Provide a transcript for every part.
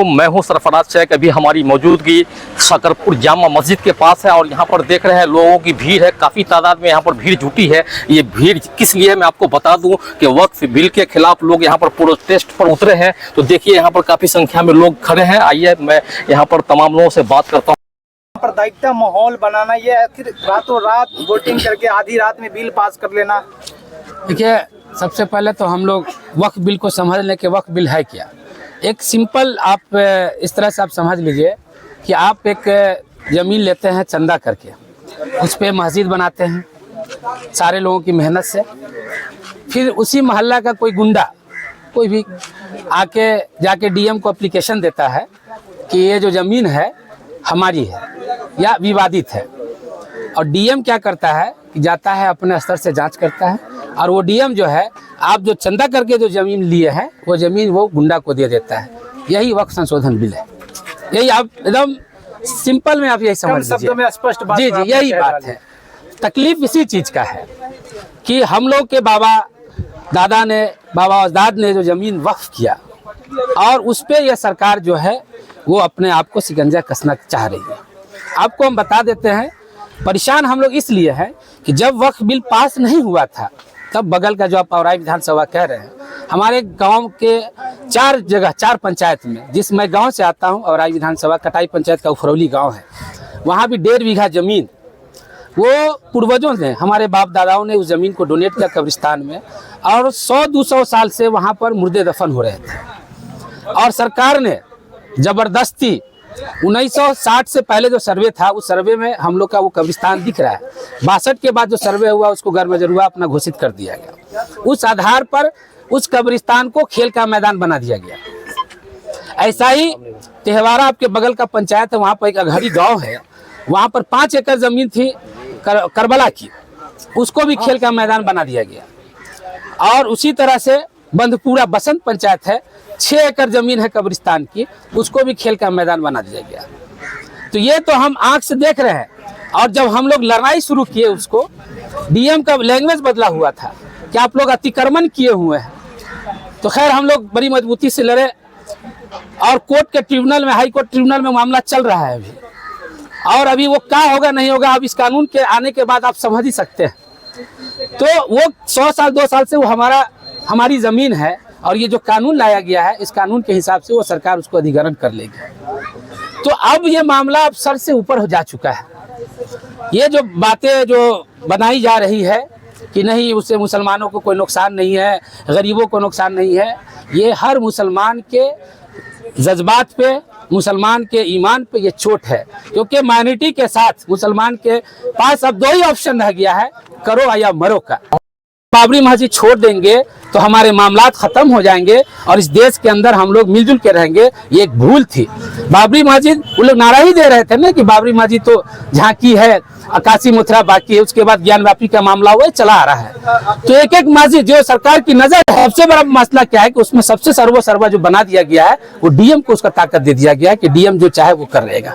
मैं हूं सरफराज शेख। अभी हमारी मौजूदगी शकरपुर जामा मस्जिद के पास है और यहाँ पर देख रहे हैं लोगों की भीड़ है, काफ़ी तादाद में यहाँ पर भीड़ जुटी है। ये भीड़ किस लिए मैं आपको बता दूं कि वक्फ बिल के खिलाफ लोग यहाँ पर प्रोटेस्ट पर उतरे हैं। तो देखिए यहाँ पर काफ़ी संख्या में लोग खड़े हैं। आइए मैं यहाँ पर तमाम लोगों से बात करता हूँ। सांप्रदायिकता माहौल बनाना, ये आखिर रातों रात वोटिंग करके आधी रात में बिल पास कर लेना। देखिए, सबसे पहले तो हम लोग वक्फ बिल को समझ लें कि वक्फ बिल है क्या। एक सिंपल आप इस तरह से आप समझ लीजिए कि आप एक ज़मीन लेते हैं चंदा करके, उस पर मस्जिद बनाते हैं सारे लोगों की मेहनत से। फिर उसी मोहल्ला का कोई गुंडा कोई भी आके जाके डीएम को एप्लीकेशन देता है कि ये जो ज़मीन है हमारी है या विवादित है। और डीएम क्या करता है कि जाता है अपने स्तर से जांच करता है और वो डीएम जो है आप जो चंदा करके जो ज़मीन लिए हैं वो ज़मीन वो गुंडा को दे देता है। यही वक्फ संशोधन बिल है। यही आप एकदम सिंपल में आप यही समझ लीजिए। स्पष्ट बात जी जी, यही बात है। तकलीफ इसी चीज़ का है कि हम लोग के बाबा दादा ने, बाबा अजदाद ने जो ज़मीन वक्फ किया और उस पर यह सरकार जो है वो अपने आप को शिकंजा कसना चाह रही है। आपको हम बता देते हैं, परेशान हम लोग इसलिए हैं कि जब वक्फ बिल पास नहीं हुआ था तब बगल का जो आप औराई विधानसभा कह रहे हैं, हमारे गांव के 4 पंचायत में, जिस मैं गांव से आता हूं, औराई विधानसभा कटाई पंचायत का उफरौली गांव है, वहां भी 1.5 बीघा ज़मीन वो पूर्वजों ने, हमारे बाप दादाओं ने उस ज़मीन को डोनेट किया कब्रिस्तान में और 100-200 साल से वहाँ पर मुर्दे दफन हो रहे थे। और सरकार ने ज़बरदस्ती 1960 से पहले जो सर्वे था उस सर्वे में हम लोग का वो कब्रिस्तान दिख रहा है। 62 के बाद जो सर्वे हुआ उसको गैर मजरूआ अपना घोषित कर दिया गया। उस आधार पर उस कब्रिस्तान को खेल का मैदान बना दिया गया। ऐसा ही तेहवारा आपके बगल का पंचायत है, वहाँ पर एक अघड़ी गांव है, वहाँ पर 5 एकड़ ज़मीन थी करबला की, उसको भी खेल का मैदान बना दिया गया। और उसी तरह से बंधपुरा बसंत पंचायत है, 6 एकड़ ज़मीन है कब्रिस्तान की, उसको भी खेल का मैदान बना दिया गया। तो ये तो हम आंख से देख रहे हैं। और जब हम लोग लड़ाई शुरू किए, उसको डीएम का लैंग्वेज बदला हुआ था कि आप लोग अतिक्रमण किए हुए हैं। तो खैर हम लोग बड़ी मजबूती से लड़े और कोर्ट के ट्रिब्यूनल में, हाई कोर्ट ट्रिब्यूनल में मामला चल रहा है अभी। और अभी वो क्या होगा नहीं होगा, अब इस कानून के आने के बाद आप समझ ही सकते हैं। तो वो 100 साल 2 साल से वो हमारी ज़मीन है और ये जो कानून लाया गया है, इस कानून के हिसाब से वो सरकार उसको अधिग्रहण कर लेगी। तो अब ये मामला अब सर से ऊपर हो जा चुका है। ये जो बातें जो बनाई जा रही है कि नहीं उससे मुसलमानों को कोई नुकसान नहीं है, गरीबों को नुकसान नहीं है, ये हर मुसलमान के जज्बात पे, मुसलमान के ईमान पे ये चोट है। क्योंकि माइनॉरिटी के साथ मुसलमान के पास अब 2 ही ऑप्शन रह गया है, करो या मरो का। बाबरी मस्जिद छोड़ देंगे तो हमारे मामलात ख़त्म हो जाएंगे और इस देश के अंदर हम लोग मिलजुल के रहेंगे। ये एक भूल थी। बाबरी मस्जिद वो लोग नारा ही दे रहे थे ना कि बाबरी मस्जिद तो झांकी है, आकाशी मथुरा बाकी है, उसके बाद ज्ञान व्यापी का मामला वो चला आ रहा है। तो एक एक मस्जिद जो सरकार की नजर है, सबसे बड़ा मसला क्या है कि उसमें सबसे सर्वा जो बना दिया गया है वो डीएम को उसका ताकत दे दिया गया है कि डीएम जो चाहे वो कर रहेगा।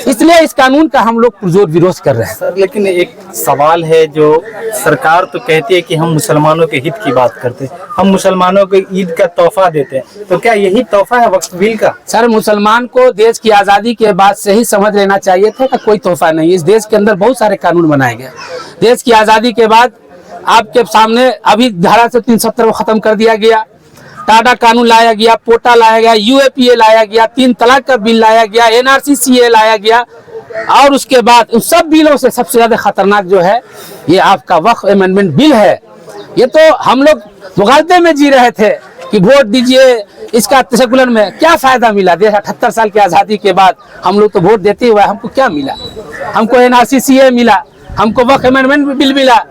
इसलिए इस कानून का हम लोग पुरजोर विरोध कर रहे हैं। सर, लेकिन एक सवाल है, जो सरकार तो कहती है कि हम मुसलमानों के हित की बात करते हैं, हम मुसलमानों को ईद का तोहफा देते हैं, तो क्या यही तोहफा है वक्फ बिल का? सर, मुसलमान को देश की आज़ादी के बाद से ही समझ लेना चाहिए था कि कोई तोहफा नहीं। इस देश के अंदर बहुत सारे कानून बनाए गए। देश की आज़ादी के बाद आपके सामने अभी धारा 370 को ख़त्म कर दिया गया, टाडा कानून लाया गया, पोटा लाया गया, यूएपीए लाया गया, 3 तलाक का बिल लाया गया, एनआरसी लाया गया। और उसके बाद उन सब बिलों से सबसे ज़्यादा खतरनाक जो है ये आपका वक्फ अमेंडमेंट बिल है। ये तो हम लोग मुगालते में जी रहे थे कि वोट दीजिए, इसका सेकुलर में क्या फ़ायदा मिला? देश 78 साल की आज़ादी के बाद हम लोग तो वोट देते हुए हमको क्या मिला? हमको एनआरसी मिला, हमको वक्फ अमेंडमेंट बिल मिला,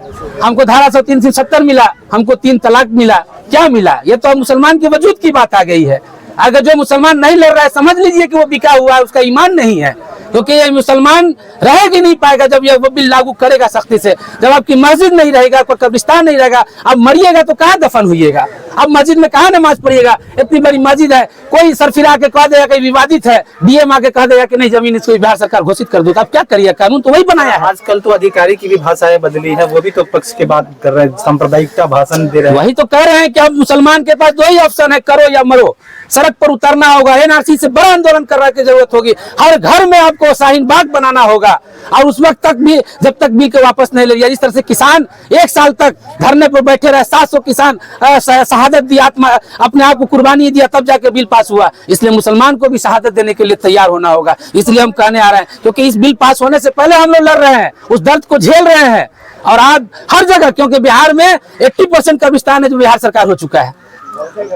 हमको धारा 370 मिला, हमको 3 तलाक मिला, क्या मिला? ये तो मुसलमान के वजूद की बात आ गई है। अगर जो मुसलमान नहीं लड़ रहा है, समझ लीजिए कि वो बिका हुआ है, उसका ईमान नहीं है। क्योंकि ये मुसलमान रह ही नहीं पाएगा जब ये वो बिल लागू करेगा सख्ती से। जब आपकी मस्जिद नहीं रहेगा, कोई कब्रिस्तान नहीं रहेगा, आप मरिएगा तो कहाँ दफन होइएगा? अब मस्जिद में कहाँ नमाज पढ़िएगा? इतनी बड़ी मस्जिद है, कोई सरफिरा के कह देगा कि विवादित है, डीएम आके कह देगा कि नहीं जमीन इसको बिहार सरकार घोषित कर दो, तो आप क्या करिए? कानून तो वही बनाया है। आजकल तो अधिकारी की भी भाषाएं बदली है, वो भी तो पक्ष की बात कर रहे हैं, सांप्रदायिकता भाषण दे रहे हैं। वही तो कह रहे हैं कि अब मुसलमान के पास दो ही ऑप्शन है, करो या मरो। सड़क पर उतरना होगा, एनआरसी से बड़ा आंदोलन करने की जरूरत होगी, हर घर में आपको शाहीन बाग बनाना होगा, और उस वक्त तक भी जब तक बिल को वापस नहीं ले लिया। इस तरह से किसान 1 साल तक धरने पर बैठे रहे, 700 किसान शहादत दी, आत्मा अपने आप को कुर्बानी दिया, तब जाके बिल पास हुआ। इसलिए मुसलमान को भी शहादत देने के लिए तैयार होना होगा। इसलिए हम कहने आ रहे हैं, क्योंकि इस बिल पास होने से पहले हम लोग लड़ रहे हैं, उस दर्द को झेल रहे हैं, और आज हर जगह, क्योंकि बिहार में 80% का विस्तार है जो बिहार सरकार हो चुका है,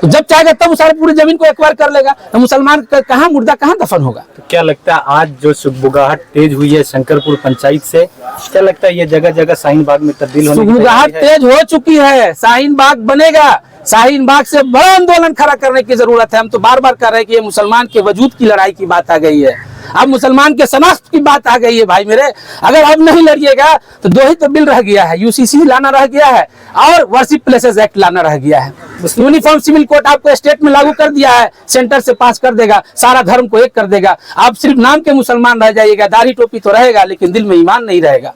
तो जब चाहेगा तब सारी पूरी जमीन को एक्वायर कर लेगा, तो मुसलमान का कहाँ मुर्दा कहाँ दफन होगा? तो क्या लगता है आज जो सुगबुगाहट तेज हुई है शंकरपुर पंचायत से, क्या लगता है ये जगह जगह शाहीन बाग में तब्दील होने की सुगबुगाहट तैयारी है? तेज हो चुकी है, शाहीन बाग बनेगा। शाहीन बाग से बड़ा आंदोलन खड़ा करने की जरूरत है। हम तो बार बार कह रहे हैं कि ये मुसलमान के वजूद की लड़ाई की बात आ गई है, अब मुसलमान के शनाख्त की बात आ गई है भाई मेरे। अगर अब नहीं लड़िएगा तो 2 ही तो बिल रह गया है, यूसीसी लाना रह गया है और वर्शिप प्लेसेस एक्ट लाना रह गया है। यूनिफॉर्म सिविल कोड आपको स्टेट में लागू कर दिया है, सेंटर से पास कर देगा, सारा धर्म को एक कर देगा। आप सिर्फ नाम के मुसलमान रह जाइएगा, दाढ़ी टोपी तो रहेगा लेकिन दिल में ईमान नहीं रहेगा।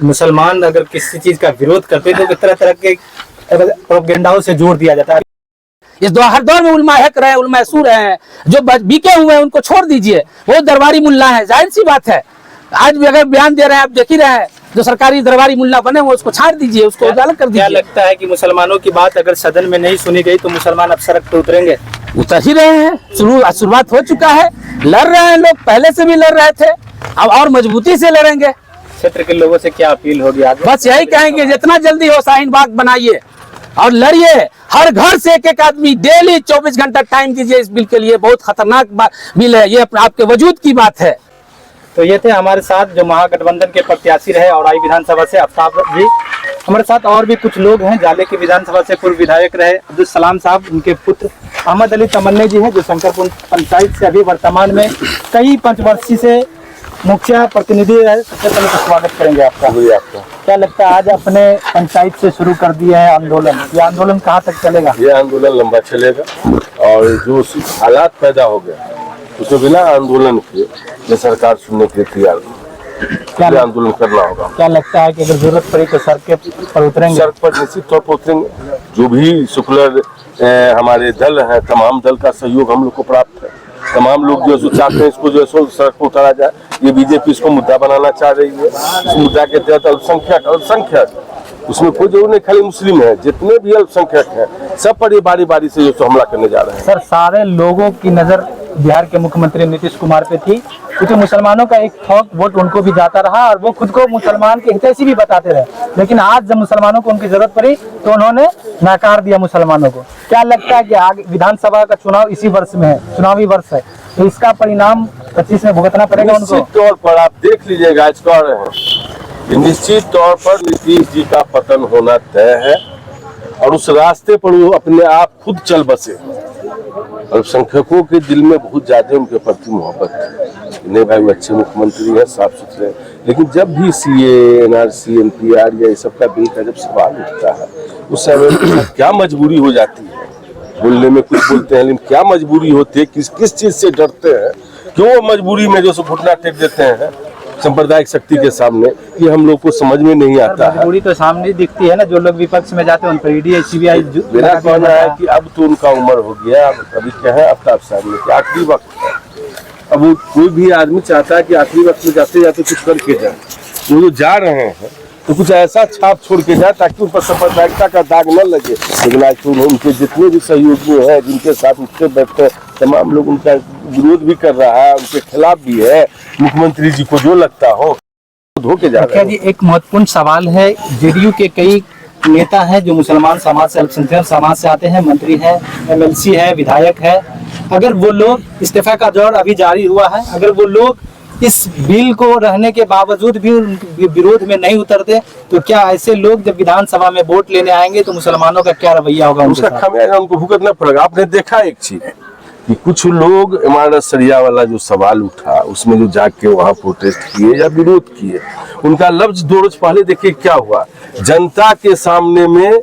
मुसलमान अगर किसी चीज का विरोध करते तो तरह तरह के प्रोपेगेंडाओं से जोड़ दिया जाता है। इस हर दौर में उलमा हक रहे हैं, उलमा सूर हैं, जो बिके हुए हैं उनको छोड़ दीजिए, वो दरबारी मुल्ला है, जाहिर सी बात है। आज भी अगर बयान दे रहे हैं, आप देख ही रहे हैं, जो सरकारी दरबारी मुल्ला बने वो उसको छाड़ दीजिए, उसको अलग कर दीजिए। क्या लगता है कि मुसलमानों की बात अगर सदन में नहीं सुनी गई तो मुसलमान अब सड़क पर उतरेंगे? उतर ही रहे हैं, शुरुआत हो चुका है, लड़ रहे हैं लोग, पहले से भी लड़ रहे थे, अब और मजबूती से लड़ेंगे। क्षेत्र के लोगों से क्या अपील होगी आगे? बस यही कहेंगे, जितना जल्दी हो शाहीन बाग बनाइए और लड़िए। हर घर से एक आदमी डेली 24 घंटा टाइम दीजिए इस बिल के लिए। बहुत खतरनाक बिल है ये, आपके वजूद की बात है। तो ये थे हमारे साथ जो महागठबंधन के प्रत्याशी रहे औराई विधानसभा से आफ्ताब जी। हमारे साथ और भी कुछ लोग हैं, जाले की विधानसभा से पूर्व विधायक रहे अब्दुल सलाम साहब, उनके पुत्र अहमद अली तमन्ने जी हैं, जो शंकरपुर पंचायत से अभी वर्तमान में कई पंचवर्षीय से मुखिया प्रतिनिधि है। सबसे पहले तो स्वागत करेंगे आपका। क्या लगता है आज अपने पंचायत से शुरू कर दिया है आंदोलन, ये आंदोलन कहाँ तक चलेगा? ये आंदोलन लंबा चलेगा और जो हालात पैदा हो गए उसको बिना आंदोलन के ये सरकार सुनने के लिए तैयार नहीं, आंदोलन करना होगा। क्या लगता है कि अगर जरूरत पड़ी तो सड़क पर उतरेंगे? सड़क पर निश्चित तौर पर उतरेंगे। जो भी सेकुलर हमारे दल हैं, तमाम दल का सहयोग हम लोग को प्राप्त है। तमाम लोग जो चाहते हैं इसको जो है सड़क पर उतारा जाए। ये बीजेपी इसको मुद्दा बनाना चाह रही है। इस मुद्दा के तहत अल्पसंख्यक उसमें कोई जरूर नहीं, खाली मुस्लिम है, जितने भी अल्पसंख्यक हैं सब पर ये बारी बारी से जो हमला करने जा रहे हैं। सर, सारे लोगों की नजर बिहार के मुख्यमंत्री नीतीश कुमार पे थी, क्योंकि मुसलमानों का एक थोक वोट उनको भी जाता रहा और वो खुद को मुसलमान के हितैषी भी बताते रहे। लेकिन आज जब मुसलमानों को उनकी जरूरत पड़ी तो उन्होंने नकार दिया मुसलमानों को। क्या लगता है कि आगे विधानसभा का चुनाव इसी वर्ष में है, चुनावी वर्ष है, तो इसका परिणाम 25 में भुगतना पड़ेगा उनको? निश्चित तौर पर आप देख लीजिएगा, आज कह रहे हैं निश्चित तौर पर नीतीश जी का पतन होना तय है और उस रास्ते पर वो अपने आप खुद चल बसे। अल्पसंख्यकों के दिल में बहुत ज्यादा उनके प्रति मोहब्बत है। नहीं भाई, वो अच्छे मुख्यमंत्री हैं, साफ सुथरे, लेकिन जब भी सीए, एनआरसी, एनपीआर या ये सब का बिल का जब सवाल उठता है उस समय क्या मजबूरी हो जाती है। बोलने में कुछ बोलते हैं लेकिन क्या मजबूरी होती है, किस चीज से डरते हैं, क्यों मजबूरी में जो घुटना टेक देते हैं सांप्रदायिक शक्ति के सामने, ये हम लोग को समझ में नहीं आता है। मजबूरी तो सामने दिखती है ना, जो लोग विपक्ष में जाते हैं उन पर ईडी सीबीआई। मेरा कहना है कि अब तो उनका उम्र हो गया, अब अभी क्या है आफ्ताब साहब में कि आखिरी वक्त है। अब वो कोई भी आदमी चाहता है कि आखिरी वक्त में जाते जाते कुछ करके जाए। वो जो जा रहे हैं तो कुछ ऐसा छाप छोड़ के जाए ताकि उन पर सांप्रदायिकता का दाग न लगे। लेकिन आज तो उनके जितने भी सहयोगी हैं, जिनके साथ उठते बैठते तमाम लोग उनका विरोध भी कर रहा है, उनके खिलाफ भी है। मुख्यमंत्री जी को जो लगता हो धोके जा रहे हैं। जी, एक महत्वपूर्ण सवाल है, जेडीयू के कई नेता हैं जो मुसलमान समाज से, अल्पसंख्यक समाज से आते हैं, मंत्री है, एमएलसी है, विधायक है। अगर वो लोग, इस्तीफा का दौर अभी जारी हुआ है, अगर वो लोग इस बिल को रहने के बावजूद भी उनके विरोध में नहीं उतरते तो क्या ऐसे लोग जब विधानसभा में वोट लेने आएंगे तो मुसलमानों का क्या रवैया होगा? उसका खामियाजा उनको भुगतना पड़ेगा। आपने देखा एक चीज कि कुछ लोग इमारत सरिया वाला जो सवाल उठा उसमें जो जाके वहां प्रोटेस्ट किए या विरोध किए, उनका लफ्ज 2 रोज पहले देखिए क्या हुआ। जनता के सामने में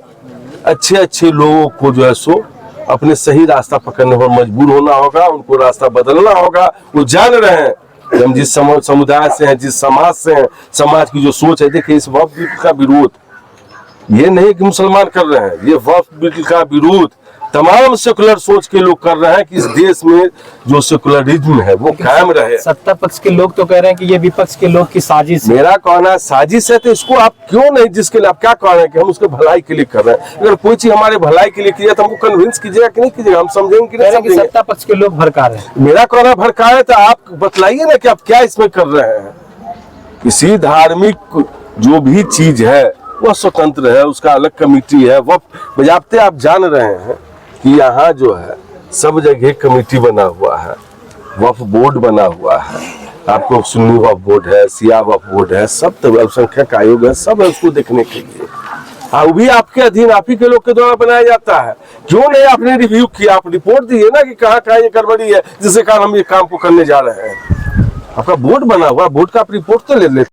अच्छे अच्छे लोगों को जो है सो अपने सही रास्ता पकड़ने पर मजबूर होना होगा, उनको रास्ता बदलना होगा। वो जान रहे हैं कि हम जिस समुदाय से हैं, जिस समाज से हैं, समाज की जो सोच है, देखिए इस वक्फ बिल का विरोध ये नहीं कि मुसलमान कर रहे हैं, ये वक्फ बिल का विरोध तमाम सेकुलर सोच के लोग कर रहे हैं कि इस देश में जो सेकुलरिज्म है वो कायम रहे। सत्ता पक्ष के लोग तो कह रहे हैं कि ये विपक्ष के लोग की साजिश है। मेरा कहना साजिश है, तो इसको आप क्यों नहीं, जिसके लिए आप क्या कह रहे हैं कि हम उसके भलाई के लिए कर रहे हैं। अगर कोई चीज हमारे भलाई के लिए किया तो हमको कन्विंस कीजिएगा कि नहीं कीजिएगा, हम समझेंगे कि नहीं समझेंगे। सत्ता पक्ष के लोग भड़का रहे हैं। मेरा कहना भड़का है तो आप बतलाइए ना कि आप क्या इसमें कर रहे हैं। किसी धार्मिक जो भी चीज है वह स्वतंत्र है, उसका अलग कमेटी है। वह बजाते आप जान रहे हैं कि यहाँ जो है सब जगह कमेटी बना हुआ है, वक्फ बोर्ड बना हुआ है। आपको सुन्नी वक्फ बोर्ड है, शिया वक्फ बोर्ड है, सब तो अल्पसंख्यक आयोग है, सब है उसको देखने के लिए। वो भी आपके अधीन, आप ही के लोग के द्वारा बनाया जाता है। क्यों नहीं आपने रिव्यू किया, आप रिपोर्ट दिए ना कि कहाँ कहाँ ये गड़बड़ी है जिसके कारण हम ये काम को करने जा रहे हैं। आपका बोर्ड बना हुआ, बोर्ड का आप रिपोर्ट तो ले लेते।